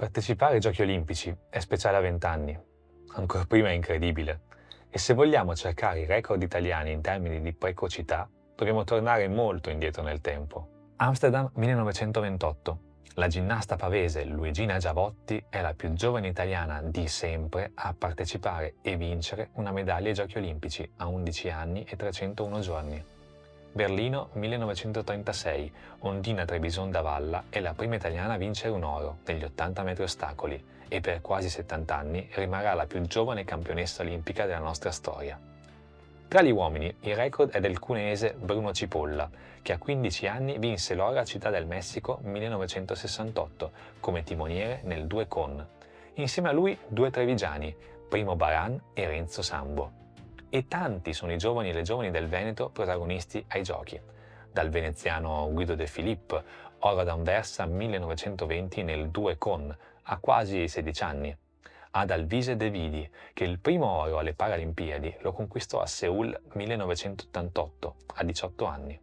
Partecipare ai Giochi Olimpici è speciale a 20 anni. Ancora prima è incredibile. E se vogliamo cercare i record italiani in termini di precocità, dobbiamo tornare molto indietro nel tempo. Amsterdam 1928. La ginnasta pavese Luigina Giavotti è la più giovane italiana di sempre a partecipare e vincere una medaglia ai Giochi Olimpici a 11 anni e 301 giorni. Berlino 1936. Ondina Trebison Davalla è la prima italiana a vincere un oro negli 80 metri ostacoli e per quasi 70 anni rimarrà la più giovane campionessa olimpica della nostra storia. Tra gli uomini il record è del cuneese Bruno Cipolla, che a 15 anni vinse l'oro a Città del Messico 1968 come timoniere nel 2 con. Insieme a lui due trevigiani, Primo Baran e Renzo Sambo. E tanti sono i giovani e le giovani del Veneto protagonisti ai Giochi. Dal veneziano Guido De Filippo, oro ad Anversa 1920 nel 2 con, a quasi 16 anni, ad Alvise De Vidi, che il primo oro alle Paralimpiadi lo conquistò a Seul 1988, a 18 anni.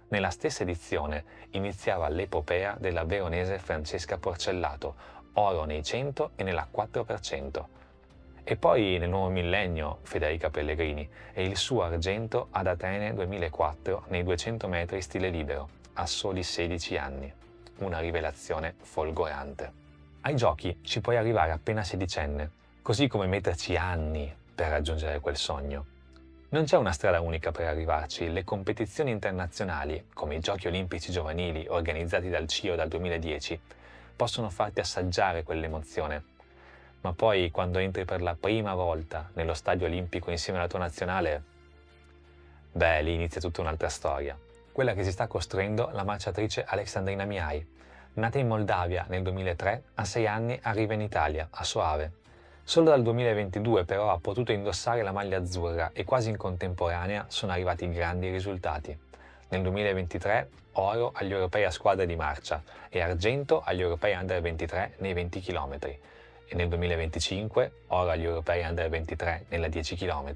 Nella stessa edizione iniziava l'epopea della veronese Francesca Porcellato, oro nei 100 e nella 4%. E poi nel nuovo millennio Federica Pellegrini e il suo argento ad Atene 2004 nei 200 metri stile libero, a soli 16 anni. Una rivelazione folgorante. Ai Giochi ci puoi arrivare appena sedicenne, così come metterci anni per raggiungere quel sogno. Non c'è una strada unica per arrivarci, le competizioni internazionali, come i Giochi Olimpici Giovanili organizzati dal CIO dal 2010, possono farti assaggiare quell'emozione. Ma poi quando entri per la prima volta nello stadio olimpico insieme alla tua nazionale, lì inizia tutta un'altra storia. Quella che si sta costruendo la marciatrice Alexandrina Mihai. Nata in Moldavia nel 2003, a 6 anni arriva in Italia, a Soave. Solo dal 2022 però ha potuto indossare la maglia azzurra e quasi in contemporanea sono arrivati grandi risultati. Nel 2023 oro agli europei a squadre di marcia e argento agli europei under 23 nei 20 km. E nel 2025 oro agli europei under 23 nella 10 km.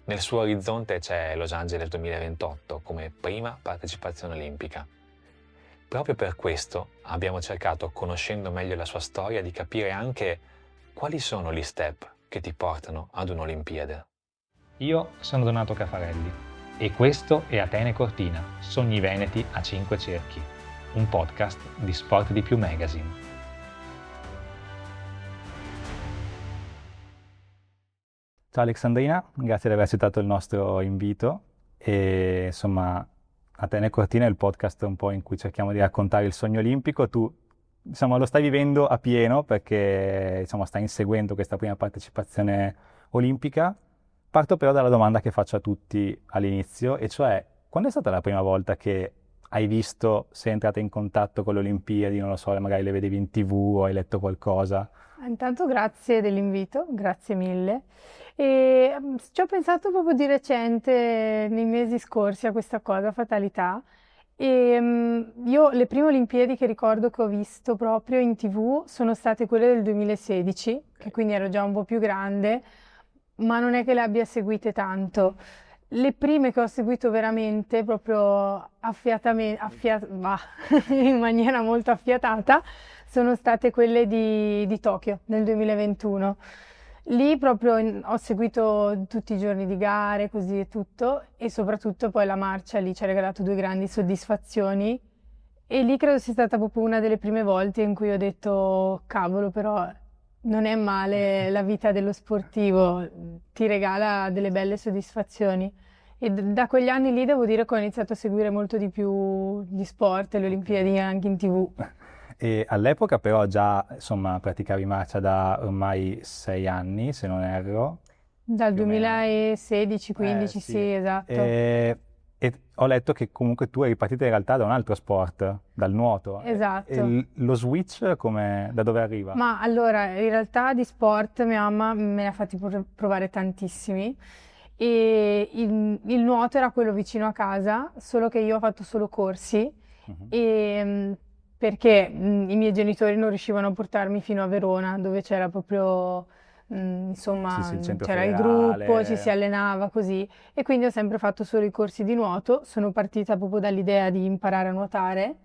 Nel suo orizzonte c'è Los Angeles 2028 come prima partecipazione olimpica. Proprio per questo abbiamo cercato, conoscendo meglio la sua storia, di capire anche quali sono gli step che ti portano ad un'Olimpiade. Io sono Donato Cafarelli e questo è Atene Cortina, Sogni Veneti a 5 cerchi, un podcast di Sport di Più Magazine. Ciao Alexandrina, grazie di aver accettato il nostro invito e insomma Atene Cortina è il podcast un po' in cui cerchiamo di raccontare il sogno olimpico. Tu lo stai vivendo a pieno perché stai inseguendo questa prima partecipazione olimpica. Parto però dalla domanda che faccio a tutti all'inizio, e cioè quando è stata la prima volta che hai visto, sei entrata in contatto con le Olimpiadi, non lo so, magari le vedevi in TV o hai letto qualcosa? Intanto grazie dell'invito, grazie mille. E ci ho pensato proprio di recente, nei mesi scorsi, a questa cosa, fatalità. E io le prime Olimpiadi che ricordo che ho visto proprio in TV sono state quelle del 2016, che quindi ero già un po' più grande, ma non è che le abbia seguite tanto. Le prime che ho seguito veramente, proprio in maniera molto affiatata, sono state quelle di Tokyo nel 2021. Lì proprio ho seguito tutti i giorni di gare, così e tutto, e soprattutto poi la marcia lì ci ha regalato due grandi soddisfazioni. E lì credo sia stata proprio una delle prime volte in cui ho detto, cavolo, però non è male la vita dello sportivo, ti regala delle belle soddisfazioni. E da quegli anni lì devo dire che ho iniziato a seguire molto di più gli sport e le Olimpiadi anche in TV. E all'epoca però già praticavi marcia da ormai 6 anni, se non erro. Dal 2016-15, sì, esatto. E ho letto che comunque tu eri partita in realtà da un altro sport, dal nuoto. Esatto. E lo switch da dove arriva? Ma allora, in realtà di sport mia mamma me ne ha fatti provare tantissimi. E il nuoto era quello vicino a casa, solo che io ho fatto solo corsi. Perché i miei genitori non riuscivano a portarmi fino a Verona, dove c'era proprio, c'era il gruppo, ci si allenava così, e quindi ho sempre fatto solo i corsi di nuoto. Sono partita proprio dall'idea di imparare a nuotare.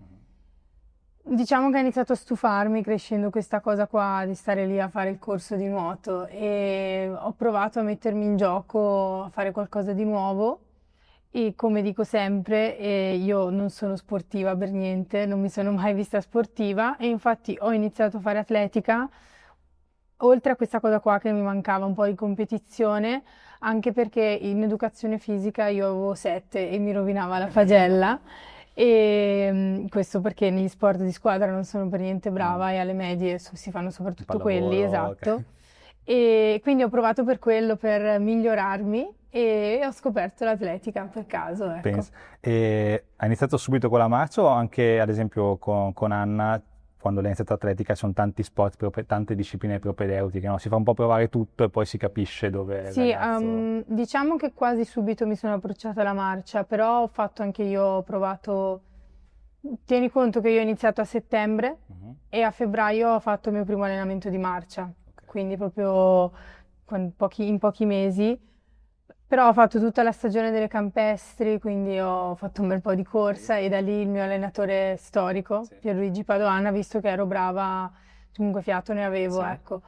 Diciamo che ha iniziato a stufarmi crescendo questa cosa qua di stare lì a fare il corso di nuoto e ho provato a mettermi in gioco, a fare qualcosa di nuovo e come dico sempre, io non sono sportiva per niente, non mi sono mai vista sportiva e infatti ho iniziato a fare atletica, oltre a questa cosa qua che mi mancava un po' di competizione, anche perché in educazione fisica io avevo 7 e mi rovinava la pagella. E questo perché negli sport di squadra non sono per niente brava e alle medie si fanno soprattutto quelli, Pallavolo, esatto. ok. E quindi ho provato per quello, per migliorarmi e ho scoperto l'atletica per caso, ecco. Penso. E hai iniziato subito con la marcia o anche ad esempio con Anna, quando lei ha iniziato atletica, ci sono tanti sport, tante discipline propedeutiche, no? Si fa un po' provare tutto e poi si capisce dove il Sì, ragazzo... diciamo che quasi subito mi sono approcciata alla marcia, però ho fatto anche io, ho provato. Tieni conto che io ho iniziato a settembre Mhm. e a febbraio ho fatto il mio primo allenamento di marcia, Ok. quindi proprio in pochi mesi. Però ho fatto tutta la stagione delle campestri, quindi ho fatto un bel po' di corsa e da lì il mio allenatore storico, Sì. Pierluigi Padoan, ha visto che ero brava, comunque fiato ne avevo, Sì. ecco.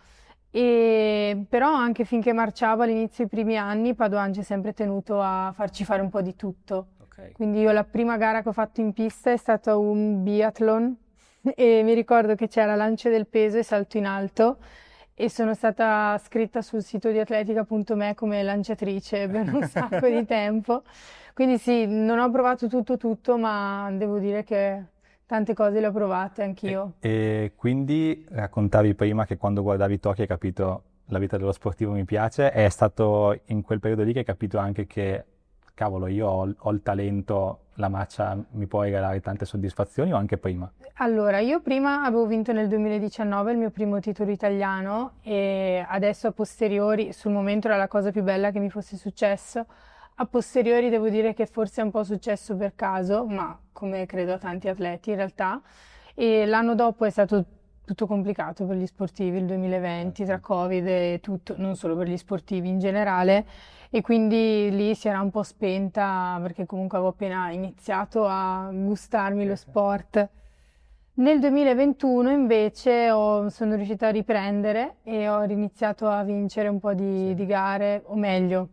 Però anche finché marciavo all'inizio i primi anni, Padoan ci ha sempre tenuto a farci fare un po' di tutto. Ok. Quindi io la prima gara che ho fatto in pista è stata un biathlon e mi ricordo che c'era lancio del peso e salto in alto e sono stata scritta sul sito di atletica.me come lanciatrice per un sacco di tempo. Quindi sì, non ho provato tutto, ma devo dire che tante cose le ho provate anch'io. E quindi raccontavi prima che quando guardavi Tokyo hai capito la vita dello sportivo mi piace, è stato in quel periodo lì che hai capito anche che, cavolo, io ho il talento, la marcia mi può regalare tante soddisfazioni o anche prima? Allora, io prima avevo vinto nel 2019 il mio primo titolo italiano e adesso a posteriori, sul momento era la cosa più bella che mi fosse successo, a posteriori devo dire che forse è un po' successo per caso, ma come credo a tanti atleti in realtà, e l'anno dopo è stato tutto complicato per gli sportivi, il 2020, tra Covid e tutto, non solo per gli sportivi in generale, e quindi lì si era un po' spenta perché comunque avevo appena iniziato a gustarmi lo sport. Nel 2021 invece sono riuscita a riprendere e ho iniziato a vincere un po' di gare, o meglio,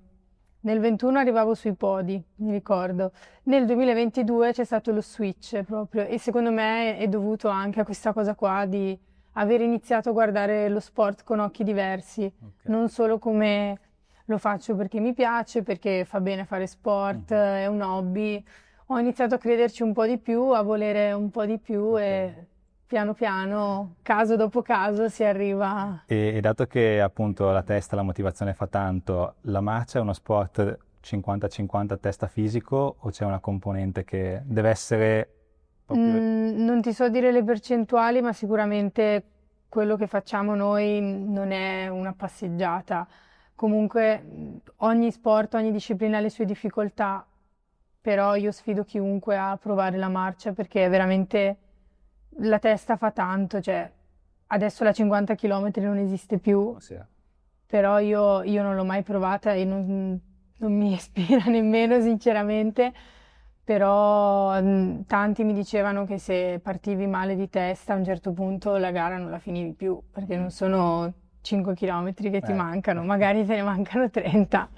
nel 21 arrivavo sui podi, mi ricordo. Nel 2022 c'è stato lo switch proprio e secondo me è dovuto anche a questa cosa qua di aver iniziato a guardare lo sport con occhi diversi, Ok. non solo come lo faccio perché mi piace, perché fa bene fare sport, è un hobby. Ho iniziato a crederci un po' di più, a volere un po' di più Ok. e piano piano, caso dopo caso, si arriva. E dato che appunto la testa, la motivazione fa tanto, la marcia è uno sport 50-50 testa fisico o c'è una componente che deve essere proprio... Non ti so dire le percentuali, ma sicuramente quello che facciamo noi non è una passeggiata. Comunque ogni sport, ogni disciplina ha le sue difficoltà, però io sfido chiunque a provare la marcia perché è veramente la testa fa tanto, cioè adesso la 50 km non esiste più, Sì. però io non l'ho mai provata e non mi ispira nemmeno sinceramente, però tanti mi dicevano che se partivi male di testa a un certo punto la gara non la finivi più, perché non sono 5 km che ti mancano, magari te ne mancano 30.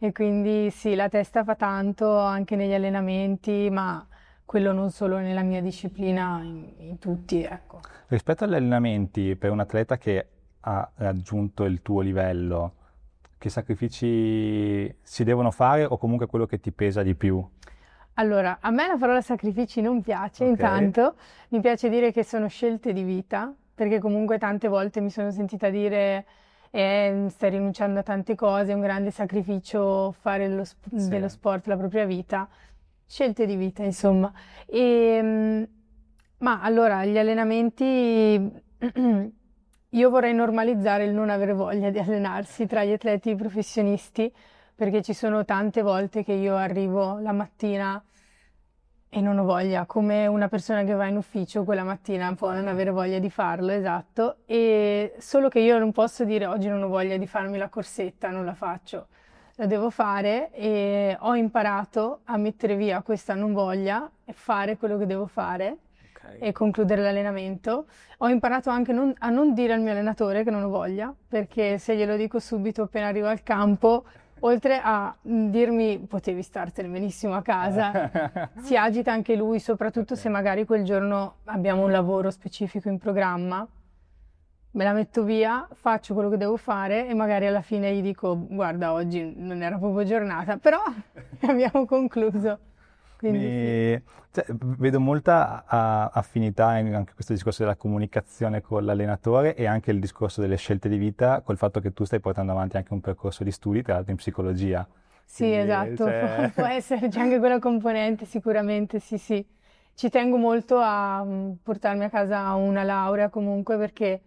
E quindi sì, la testa fa tanto anche negli allenamenti, ma quello non solo nella mia disciplina, in tutti, ecco. Rispetto agli allenamenti, per un atleta che ha raggiunto il tuo livello, che sacrifici si devono fare o comunque quello che ti pesa di più? Allora, a me la parola sacrifici non piace, Ok. intanto, mi piace dire che sono scelte di vita, perché comunque tante volte mi sono sentita dire stai rinunciando a tante cose, è un grande sacrificio fare dello sport la propria vita. Scelte di vita, insomma. Ma allora, gli allenamenti, io vorrei normalizzare il non avere voglia di allenarsi tra gli atleti professionisti, perché ci sono tante volte che io arrivo la mattina e non ho voglia, come una persona che va in ufficio quella mattina può non avere voglia di farlo, esatto, e solo che io non posso dire oggi non ho voglia di farmi la corsetta, non la faccio. La devo fare e ho imparato a mettere via questa non voglia e fare quello che devo fare. e concludere l'allenamento. Ho imparato anche a non dire al mio allenatore che non ho voglia, perché se glielo dico subito appena arrivo al campo, oltre a dirmi potevi startene benissimo a casa, si agita anche lui, soprattutto se magari quel giorno abbiamo un lavoro specifico in programma. Me la metto via, faccio quello che devo fare e magari alla fine gli dico guarda, oggi non era proprio giornata, però abbiamo concluso. Quindi sì. Cioè, vedo molta affinità anche questo discorso della comunicazione con l'allenatore e anche il discorso delle scelte di vita col fatto che tu stai portando avanti anche un percorso di studi, tra l'altro in psicologia. Sì, Quindi, esatto, cioè... può esserci anche quella componente sicuramente, sì, sì. Ci tengo molto a portarmi a casa una laurea comunque perché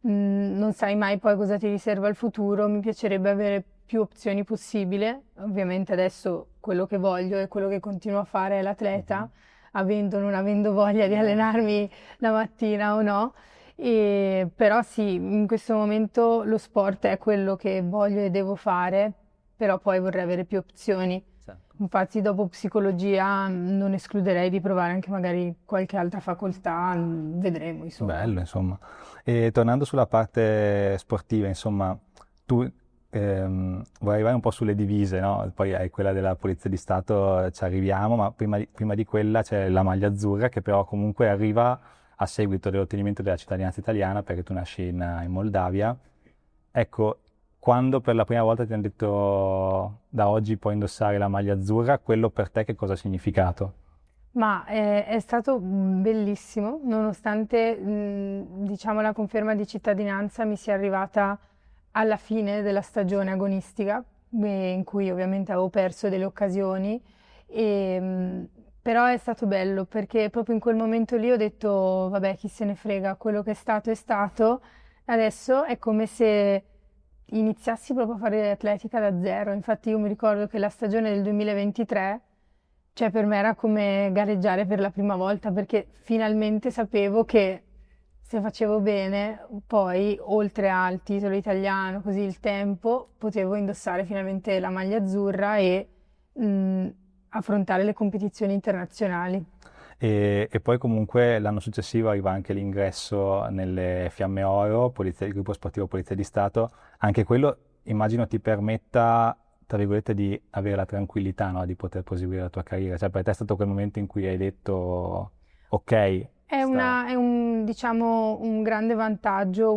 non sai mai poi cosa ti riserva il futuro, mi piacerebbe avere più opzioni possibile. Ovviamente adesso quello che voglio e quello che continuo a fare è l'atleta, avendo o non avendo voglia di allenarmi la mattina o no. Però sì, in questo momento lo sport è quello che voglio e devo fare, però poi vorrei avere più opzioni. Certo. Infatti dopo psicologia non escluderei di provare anche magari qualche altra facoltà, vedremo insomma. Bello, insomma. E tornando sulla parte sportiva, insomma, tu vuoi arrivare un po' sulle divise, no? Poi hai quella della Polizia di Stato, ci arriviamo, ma prima di quella c'è la maglia azzurra che però comunque arriva a seguito dell'ottenimento della cittadinanza italiana perché tu nasci in Moldavia. Ecco, quando per la prima volta ti hanno detto da oggi puoi indossare la maglia azzurra, quello per te che cosa ha significato? Ma è stato bellissimo, nonostante diciamo la conferma di cittadinanza mi sia arrivata alla fine della stagione agonistica, in cui ovviamente avevo perso delle occasioni, però è stato bello perché proprio in quel momento lì ho detto vabbè, chi se ne frega, quello che è stato, adesso è come se iniziassi proprio a fare atletica da zero. Infatti io mi ricordo che la stagione del 2023, cioè per me era come gareggiare per la prima volta perché finalmente sapevo che se facevo bene, poi oltre al titolo italiano, così il tempo, potevo indossare finalmente la maglia azzurra e affrontare le competizioni internazionali. E poi comunque l'anno successivo arriva anche l'ingresso nelle Fiamme Oro, il gruppo sportivo Polizia di Stato. Anche quello immagino ti permetta, tra virgolette, di avere la tranquillità, no? Di poter proseguire la tua carriera. Cioè per te è stato quel momento in cui hai detto ok. È un, diciamo, un grande vantaggio,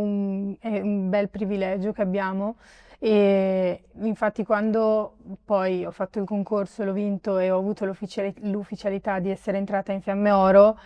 è un bel privilegio che abbiamo e infatti quando poi ho fatto il concorso, l'ho vinto e ho avuto l'ufficialità di essere entrata in Fiamme Oro,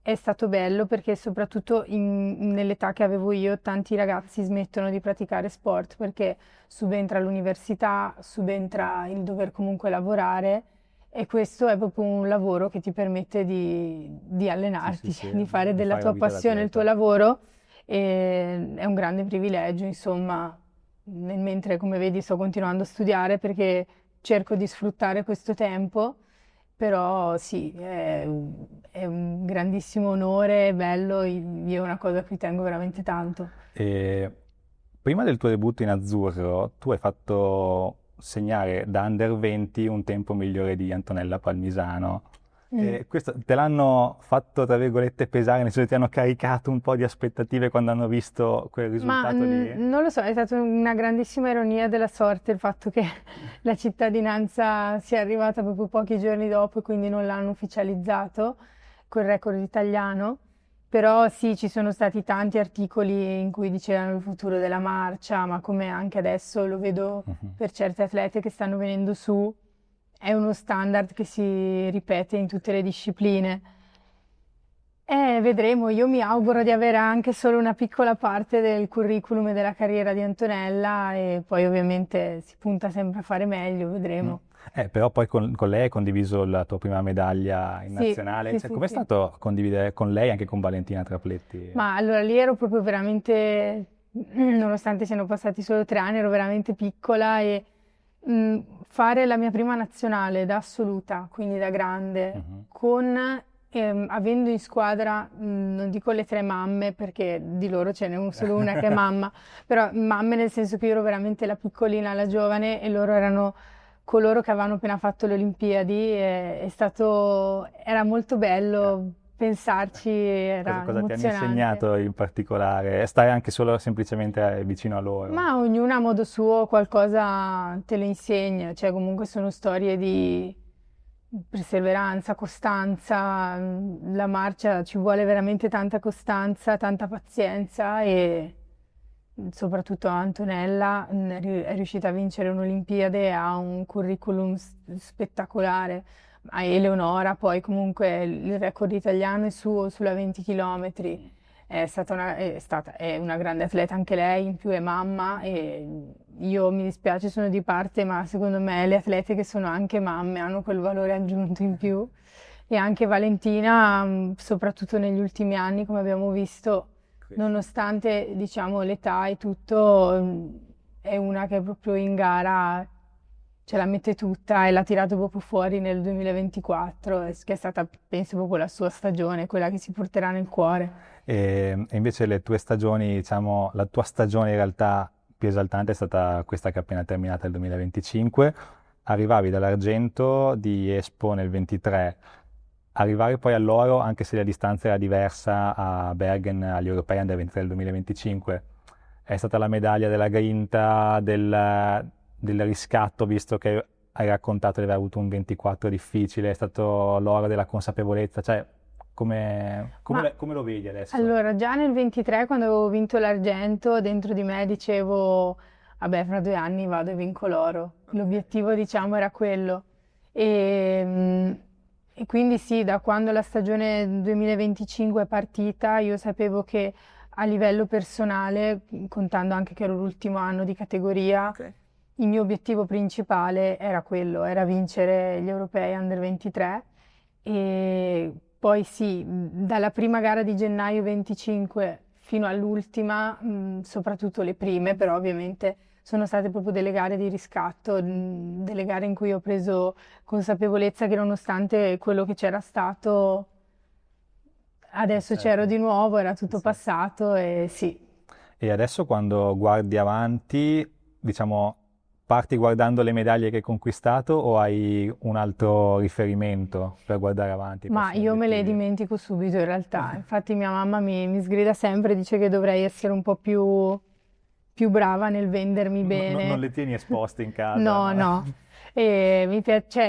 è stato bello perché soprattutto nell'età che avevo io tanti ragazzi smettono di praticare sport perché subentra l'università, subentra il dover comunque lavorare. E questo è proprio un lavoro che ti permette di allenarti, Sì, di fare della fare tua la vita passione il tuo d'atleta. lavoro e è un grande privilegio, insomma, mentre come vedi sto continuando a studiare perché cerco di sfruttare questo tempo, però sì, è un grandissimo onore, è bello, io è una cosa a cui tengo veramente tanto. E prima del tuo debutto in azzurro, tu hai fatto segnare da under 20 un tempo migliore di Antonella Palmisano. E questo te l'hanno fatto, tra virgolette, pesare, nel senso che ti hanno caricato un po' di aspettative quando hanno visto quel Ma risultato lì? non lo so, è stata una grandissima ironia della sorte il fatto che la cittadinanza sia arrivata proprio pochi giorni dopo e quindi non l'hanno ufficializzato col record italiano. Però sì, ci sono stati tanti articoli in cui dicevano il futuro della marcia, ma come anche adesso lo vedo per certe atlete che stanno venendo su, è uno standard che si ripete in tutte le discipline. Vedremo, io mi auguro di avere anche solo una piccola parte del curriculum e della carriera di Antonella e poi ovviamente si punta sempre a fare meglio, vedremo. Però poi con lei hai condiviso la tua prima medaglia in Sì, nazionale. sì, Cioè, sì, com'è sì. stato condividere con lei e anche con Valentina Trapletti? Ma allora lì ero proprio veramente, nonostante siano passati solo 3 anni, ero veramente piccola e fare la mia prima nazionale da assoluta, quindi da grande, avendo in squadra, non dico le 3 mamme perché di loro ce n'è solo una che è mamma, però mamme nel senso che io ero veramente la piccolina, la giovane e loro erano coloro che avevano appena fatto le Olimpiadi, era molto bello pensarci era Cosa ti hanno emozionante. insegnato in particolare? Stare anche solo semplicemente vicino a loro? Ma ognuno a modo suo qualcosa te lo insegna, cioè comunque sono storie di perseveranza, costanza, la marcia ci vuole veramente tanta costanza, tanta pazienza e soprattutto Antonella è riuscita a vincere un'Olimpiade, ha un curriculum spettacolare. A Eleonora poi comunque il record italiano è suo sulla 20 km. È una grande atleta anche lei, in più è mamma e io mi dispiace, sono di parte, ma secondo me le atlete che sono anche mamme hanno quel valore aggiunto in più. E anche Valentina, soprattutto negli ultimi anni, come abbiamo visto, nonostante diciamo l'età e tutto, è una che proprio in gara ce la mette tutta e l'ha tirato proprio fuori nel 2024, che è stata, penso, proprio la sua stagione, quella che si porterà nel cuore. E invece le tue stagioni, diciamo, la tua stagione in realtà più esaltante è stata questa che è appena terminata, il 2025. Arrivavi dall'argento di Espoo nel 23, arrivare poi all'oro, anche se la distanza era diversa a Bergen agli Europei Under 23 del 2025, è stata la medaglia della grinta, del riscatto, visto che hai raccontato di aver avuto un 24 difficile, è stato l'oro della consapevolezza, cioè come lo vedi adesso? Allora, già nel 23, quando avevo vinto l'argento, dentro di me dicevo, vabbè, fra 2 anni vado e vinco l'oro. L'obiettivo, diciamo, era quello. E quindi sì, da quando la stagione 2025 è partita, io sapevo che a livello personale, contando anche che ero l'ultimo anno di categoria, il mio obiettivo principale era quello, era vincere gli europei Under 23. E poi sì, dalla prima gara di gennaio 25 fino all'ultima, soprattutto le prime, però ovviamente sono state proprio delle gare di riscatto, delle gare in cui ho preso consapevolezza che nonostante quello che c'era stato, adesso c'ero di nuovo, era tutto passato e sì. E adesso quando guardi avanti, diciamo, parti guardando le medaglie che hai conquistato o hai un altro riferimento per guardare avanti? Ma io me le dimentico subito in realtà, infatti mia mamma mi sgrida sempre, dice che dovrei essere un po' più brava nel vendermi bene. Non le tieni esposte in casa? No. E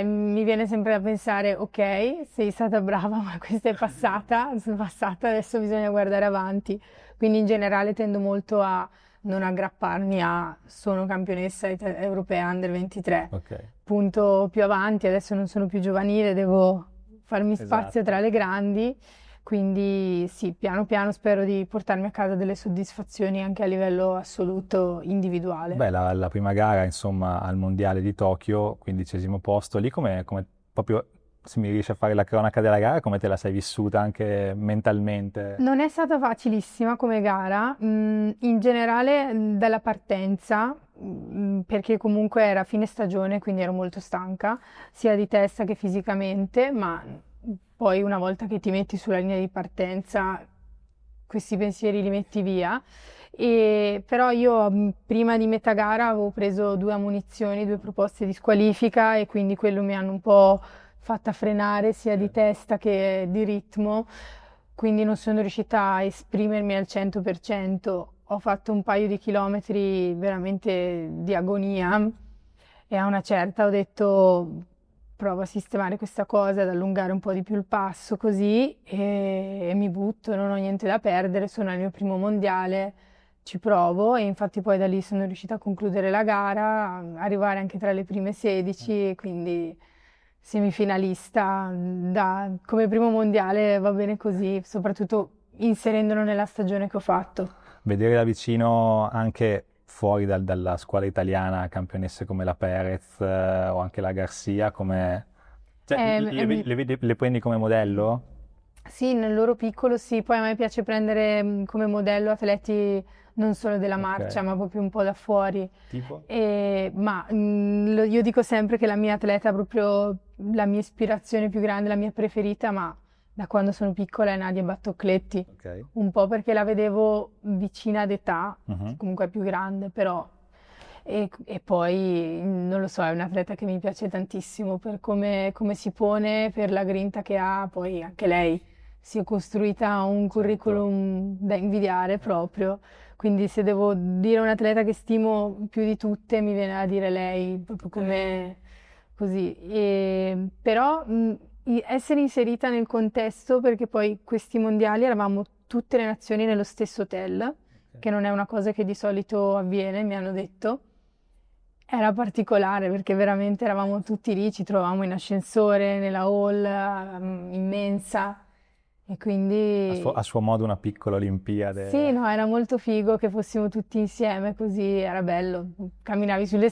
mi viene sempre da pensare, ok, sei stata brava, ma questa è passata, adesso bisogna guardare avanti. Quindi in generale tendo molto a non aggrapparmi a sono campionessa europea Under 23. Ok. Punto più avanti, adesso non sono più giovanile, devo farmi spazio tra le grandi. Quindi sì, piano piano spero di portarmi a casa delle soddisfazioni anche a livello assoluto individuale. Beh, la prima gara, insomma, al Mondiale di Tokyo, 15° posto, lì come proprio, se mi riesci a fare la cronaca della gara, come te la sei vissuta anche mentalmente? Non è stata facilissima come gara, in generale dalla partenza, perché comunque era fine stagione, quindi ero molto stanca, sia di testa che fisicamente, ma poi una volta che ti metti sulla linea di partenza, questi pensieri li metti via. Però io prima di metà gara avevo preso 2 ammonizioni, 2 proposte di squalifica e quindi quello mi hanno un po' fatta frenare sia di testa che di ritmo, quindi non sono riuscita a esprimermi al 100%. Ho fatto un paio di chilometri veramente di agonia e a una certa ho detto provo a sistemare questa cosa, ad allungare un po' di più il passo così e mi butto, non ho niente da perdere, sono al mio primo mondiale, ci provo e infatti poi da lì sono riuscita a concludere la gara, arrivare anche tra le prime 16 e quindi semifinalista come primo mondiale va bene così, soprattutto inserendolo nella stagione che ho fatto. Vedere da vicino anche fuori dalla squadra italiana campionesse come la Perez o anche la Garcia, come... Cioè, le prendi come modello? Sì, nel loro piccolo sì, poi a me piace prendere come modello atleti non solo della marcia, ma proprio un po' da fuori. Tipo? Io dico sempre che la mia atleta, proprio la mia ispirazione più grande, la mia preferita, ma da quando sono piccola è Nadia Battocletti. Un po' perché la vedevo vicina d'età, comunque è più grande, però... E poi, non lo so, è un'atleta che mi piace tantissimo per come si pone, per la grinta che ha, poi anche lei si è costruita un curriculum da invidiare proprio. Quindi se devo dire un atleta che stimo più di tutte, mi viene a dire lei, proprio come così. Però essere inserita nel contesto, perché poi questi mondiali eravamo tutte le nazioni nello stesso hotel, che non è una cosa che di solito avviene, mi hanno detto. Era particolare perché veramente eravamo tutti lì, ci trovavamo in ascensore, nella hall immensa e quindi A suo modo una piccola Olimpiade. sì, no, era molto figo che fossimo tutti insieme, così era bello. Camminavi sulle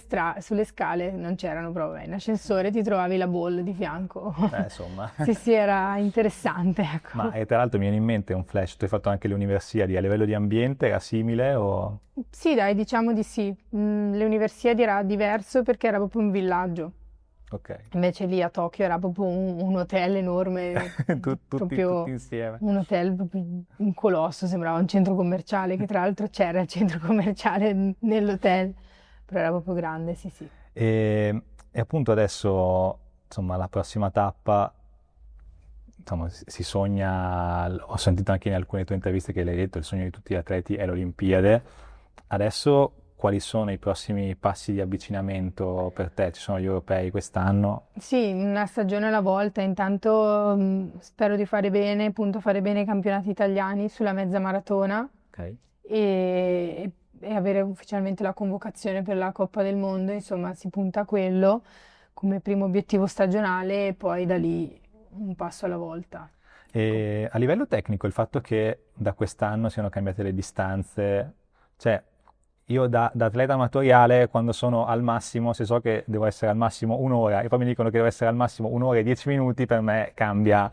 scale, non c'erano proprio, in ascensore ti trovavi la bowl di fianco. Insomma. Sì, sì, era interessante, ecco. Ma tra l'altro mi viene in mente un flash, tu hai fatto anche le Universiadi, a livello di ambiente era simile o... Sì, dai, diciamo di sì. Le Universiadi era diverso perché era proprio un villaggio. Ok. Invece lì a Tokyo era proprio un hotel enorme, proprio tutti insieme. un hotel, proprio un colosso, sembrava un centro commerciale, che tra l'altro c'era il centro commerciale nell'hotel, però era proprio grande, sì sì. E appunto adesso, insomma, la prossima tappa, insomma, si sogna, ho sentito anche in alcune tue interviste che l'hai detto, il sogno di tutti gli atleti è l'Olimpiade. Adesso quali sono i prossimi passi di avvicinamento per te? Ci sono gli europei quest'anno? Sì, una stagione alla volta, intanto spero di fare bene, appunto fare bene i campionati italiani sulla mezza maratona Ok. e avere ufficialmente la convocazione per la Coppa del Mondo, insomma si punta a quello come primo obiettivo stagionale e poi da lì un passo alla volta. E a livello tecnico, il fatto che da quest'anno siano cambiate le distanze, cioè io da atleta amatoriale, quando sono al massimo, se so che devo essere al massimo un'ora e poi mi dicono che devo essere al massimo un'ora e 10 minuti, per me cambia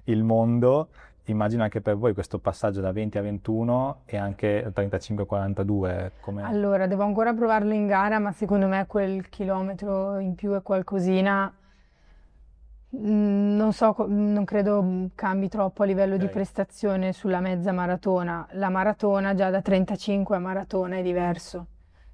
il mondo. Immagino anche per voi questo passaggio da 20 a 21 e anche 35-42. Allora, devo ancora provarlo in gara, ma secondo me quel chilometro in più e qualcosina, non so, non credo cambi troppo a livello di Ok. prestazione sulla mezza maratona. La maratona già da 35 a maratona è diverso,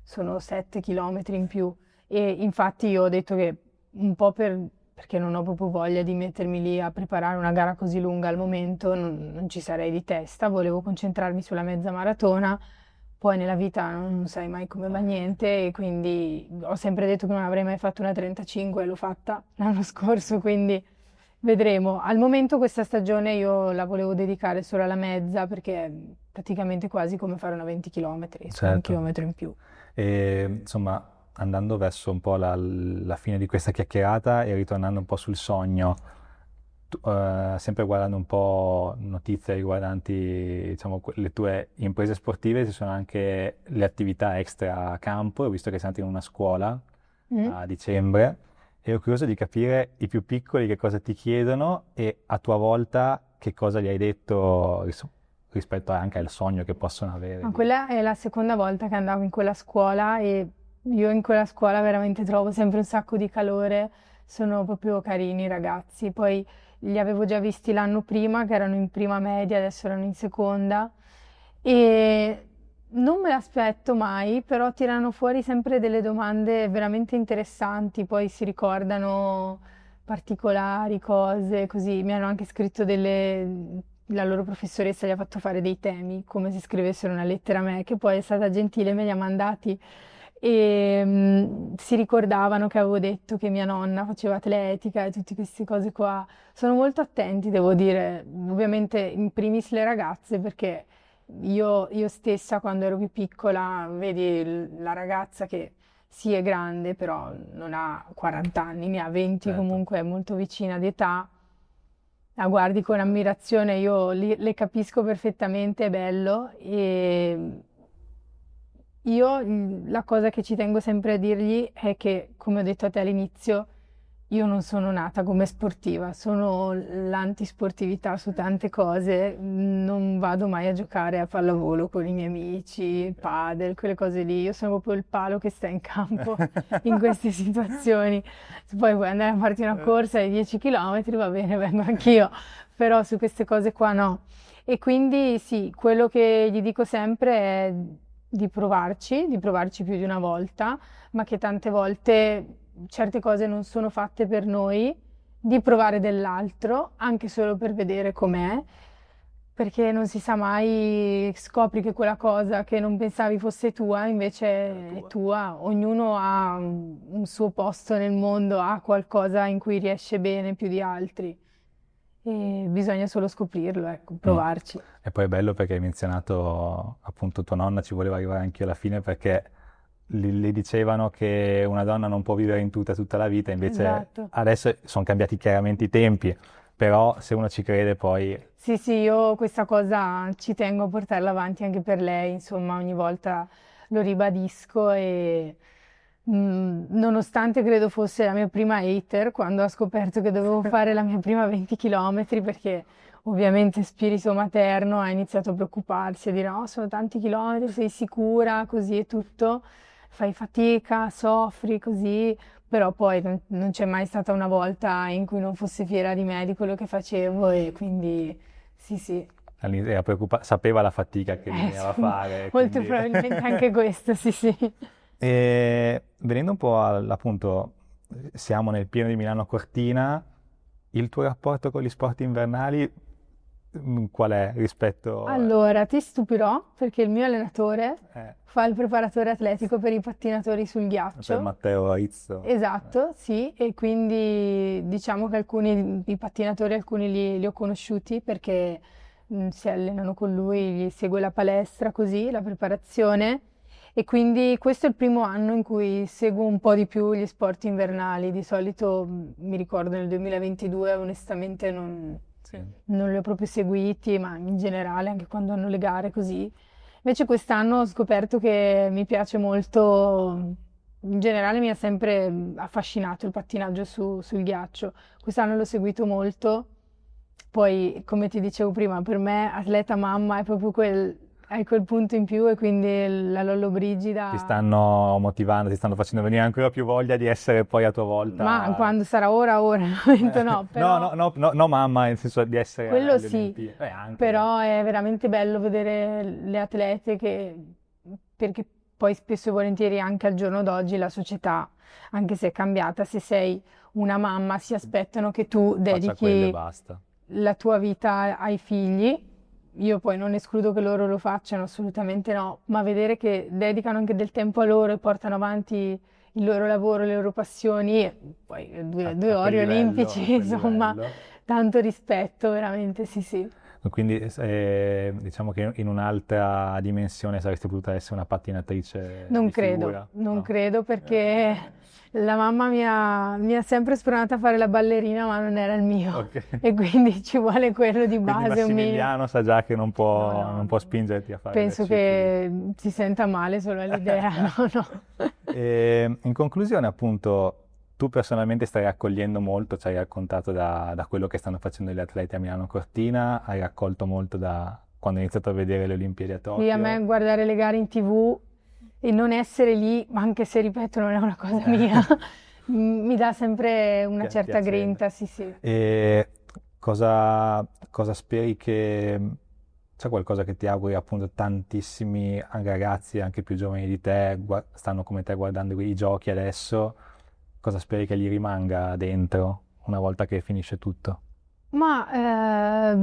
sono 7 chilometri in più. E infatti io ho detto che un po' perché non ho proprio voglia di mettermi lì a preparare una gara così lunga al momento, non ci sarei di testa, volevo concentrarmi sulla mezza maratona. Poi nella vita non sai mai come va niente e quindi ho sempre detto che non avrei mai fatto una 35 e l'ho fatta l'anno scorso, quindi vedremo. Al momento questa stagione io la volevo dedicare solo alla mezza perché è praticamente quasi come fare una 20 km, un Certo. chilometro in più. E insomma, andando verso un po' la fine di questa chiacchierata e ritornando un po' sul sogno, sempre guardando un po' notizie riguardanti, diciamo, le tue imprese sportive, ci sono anche le attività extra campo. Ho visto che sei andato in una scuola a dicembre e ero curioso di capire i più piccoli che cosa ti chiedono e a tua volta che cosa gli hai detto rispetto anche al sogno che possono avere. Ma quella è la seconda volta che andavo in quella scuola e io in quella scuola veramente trovo sempre un sacco di calore, sono proprio carini i ragazzi. Poi li avevo già visti l'anno prima, che erano in prima media, adesso erano in seconda e non me l'aspetto mai, però tirano fuori sempre delle domande veramente interessanti, poi si ricordano particolari cose, così mi hanno anche scritto la loro professoressa gli ha fatto fare dei temi, come se scrivessero una lettera a me, che poi è stata gentile, me li ha mandati e si ricordavano che avevo detto che mia nonna faceva atletica e tutte queste cose qua. Sono molto attenti, devo dire, ovviamente in primis le ragazze, perché io stessa quando ero più piccola, vedi la ragazza che sì è grande, però non ha 40 anni, ne ha 20, Certo. comunque è molto vicina di età. La guardi con ammirazione, io le capisco perfettamente, è bello. E io la cosa che ci tengo sempre a dirgli è che, come ho detto a te all'inizio, io non sono nata come sportiva, sono l'antisportività su tante cose, non vado mai a giocare a pallavolo con i miei amici, padel, quelle cose lì, io sono proprio il palo che sta in campo in queste situazioni. Se poi vuoi andare a farti una corsa di 10 km, va bene, vengo anch'io, però su queste cose qua no. E quindi sì, quello che gli dico sempre è di provarci più di una volta, ma che tante volte certe cose non sono fatte per noi, di provare dell'altro, anche solo per vedere com'è. perché non si sa mai, scopri che quella cosa che non pensavi fosse tua, invece è tua. Ognuno ha un suo posto nel mondo, ha qualcosa in cui riesce bene più di altri. E bisogna solo scoprirlo, ecco, provarci. E poi è bello perché hai menzionato appunto tua nonna, ci volevo arrivare anche io alla fine perché le dicevano che una donna non può vivere in tutta la vita, invece Esatto. adesso sono cambiati chiaramente i tempi, però se uno ci crede poi... Sì, sì, io questa cosa ci tengo a portarla avanti anche per lei, insomma, ogni volta lo ribadisco e nonostante credo fosse la mia prima hater quando ho scoperto che dovevo fare la mia prima 20 chilometri perché ovviamente spirito materno ha iniziato a preoccuparsi, a dire no, sono tanti chilometri, sei sicura, così e tutto, fai fatica, soffri, così, però poi non c'è mai stata una volta in cui non fosse fiera di me, di quello che facevo e quindi sì, sì. Era sapeva la fatica che bisognava Sì, fare. molto Quindi... probabilmente anche questo, sì, sì. E venendo un po' appunto, siamo nel pieno di Milano Cortina, il tuo rapporto con gli sport invernali qual è rispetto... Allora, ti stupirò perché il mio allenatore eh, fa il preparatore atletico per i pattinatori sul per ghiaccio. Matteo Rizzo. Esatto, sì, e quindi diciamo che alcuni i pattinatori, alcuni li ho conosciuti perché si allenano con lui, gli segue la palestra così, la preparazione e quindi questo è il primo anno in cui seguo un po' di più gli sport invernali. Di solito mi ricordo nel 2022 onestamente Sì. non li ho proprio seguiti, ma in generale anche quando hanno le gare così. Invece quest'anno ho scoperto che mi piace molto, in generale mi ha sempre affascinato il pattinaggio sul ghiaccio. Quest'anno l'ho seguito molto. Poi, come ti dicevo prima, per me atleta mamma è proprio hai quel punto in più e quindi la Lollobrigida... Ti stanno motivando, ti stanno facendo venire ancora più voglia di essere poi a tua volta... Ma quando sarà ora, al momento no, però... No, mamma, nel senso di essere Quello alle sì, Olimpiadi. Anche. però è veramente bello vedere le atlete perché poi spesso e volentieri anche al giorno d'oggi la società, anche se è cambiata, se sei una mamma si aspettano che tu Faccia quello e dedichi basta. la tua vita ai figli. Io poi non escludo che loro lo facciano, assolutamente no, ma vedere che dedicano anche del tempo a loro e portano avanti il loro lavoro, le loro passioni, e poi due A quel ori livello, olimpici, a quel insomma, livello. tanto rispetto, veramente, sì, sì. Quindi diciamo che in un'altra dimensione saresti potuta essere una pattinatrice Non di credo, figura? non No? credo perché la mamma mi ha sempre spronata a fare la ballerina, ma non era il mio. Ok. E quindi ci vuole quello di Quindi base, un minimo. Massimiliano sa già che non può, No, no, non può spingerti a fare penso le cicli. che si senta male solo all'idea, no, no. E in conclusione, appunto, tu personalmente stai raccogliendo molto, ci hai raccontato da quello che stanno facendo gli atleti a Milano Cortina, hai raccolto molto da quando hai iniziato a vedere le Olimpiadi a Tokyo. Sì, a me guardare le gare in TV e non essere lì, anche se ripeto non è una cosa mia, mi dà sempre una certa Piacere. grinta, sì, sì. E cosa speri che... C'è qualcosa che ti auguri appunto tantissimi ragazzi, anche più giovani di te, stanno come te guardando i giochi adesso, cosa speri che gli rimanga dentro una volta che finisce tutto? Ma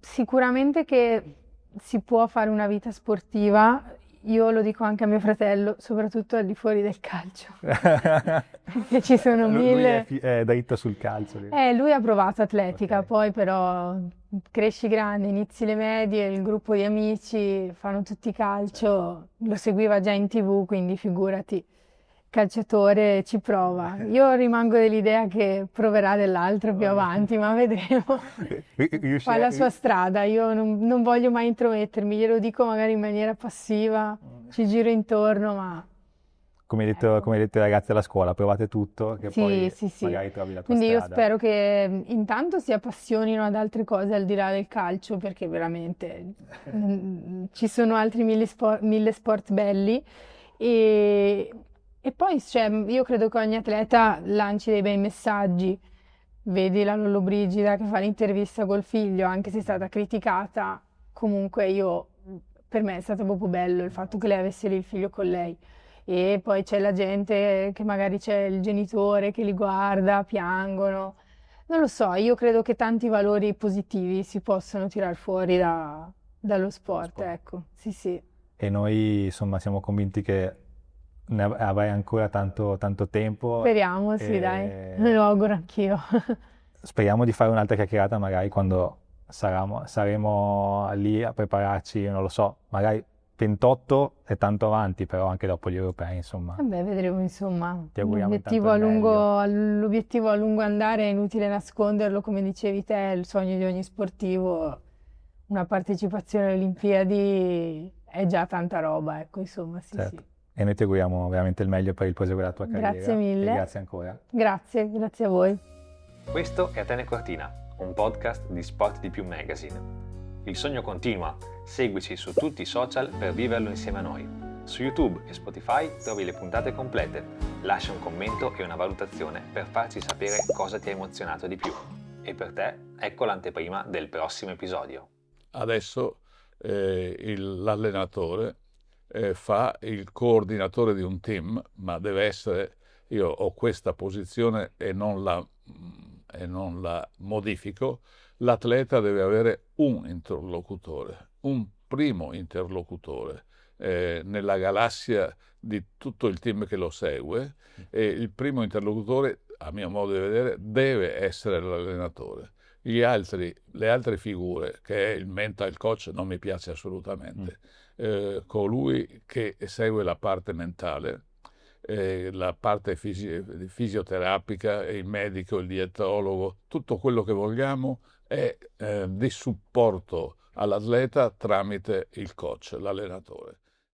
sicuramente che si può fare una vita sportiva, io lo dico anche a mio fratello, soprattutto al di fuori del calcio, perché ci sono Lui mille... è dritto sul calcio. Lui ha provato atletica, Ok. poi però cresci grande, inizi le medie, il gruppo di amici fanno tutti calcio, lo seguiva già in TV, quindi figurati, calciatore ci prova. Io rimango dell'idea che proverà dell'altro più avanti, ma vedremo. Fa la sua strada, io non voglio mai intromettermi, glielo dico magari in maniera passiva, ci giro intorno, ma... Come hai detto ai ragazzi alla scuola, provate tutto, che Sì, poi sì, sì. magari trovi la tua Quindi io strada. spero che intanto si appassionino ad altre cose al di là del calcio, perché veramente ci sono altri mille sport belli. E poi io credo che ogni atleta lanci dei bei messaggi. Vedi la Lollobrigida che fa l'intervista col figlio, anche se è stata criticata, comunque per me è stato proprio bello il fatto che lei avesse lì il figlio con lei. E poi c'è la gente che magari c'è il genitore che li guarda, piangono. Non lo so, io credo che tanti valori positivi si possono tirar fuori dallo sport, ecco. Sì, sì. E noi insomma siamo convinti che ne avrai ancora tanto, tanto tempo. Speriamo, sì, dai, me lo auguro anch'io. Speriamo di fare un'altra chiacchierata magari quando saremo lì a prepararci, non lo so, magari 28 è tanto avanti, però anche dopo gli europei, insomma. Vabbè, vedremo, insomma. Ti auguriamo L'obiettivo intanto il meglio. l'obiettivo a lungo andare è inutile nasconderlo, come dicevi te, è il sogno di ogni sportivo. Una partecipazione alle Olimpiadi è già tanta roba, ecco, insomma, sì, Certo. sì. E noi ti auguriamo veramente il meglio per il proseguo della tua carriera. Grazie mille. E grazie ancora. Grazie a voi. Questo è Atene Cortina, un podcast di Sport di Più Magazine. Il sogno continua, seguici su tutti i social per viverlo insieme a noi. Su YouTube e Spotify trovi le puntate complete. Lascia un commento e una valutazione per farci sapere cosa ti ha emozionato di più. E per te, ecco l'anteprima del prossimo episodio. Adesso l'allenatore fa il coordinatore di un team, ma deve essere, io ho questa posizione e non la modifico, l'atleta deve avere un interlocutore, un primo interlocutore nella galassia di tutto il team che lo segue, e il primo interlocutore, a mio modo di vedere, deve essere l'allenatore. Le altre figure, che è il mental coach, non mi piace assolutamente. Colui che segue la parte mentale, la parte fisioterapica, il medico, il dietologo, tutto quello che vogliamo è di supporto all'atleta tramite il coach, l'allenatore.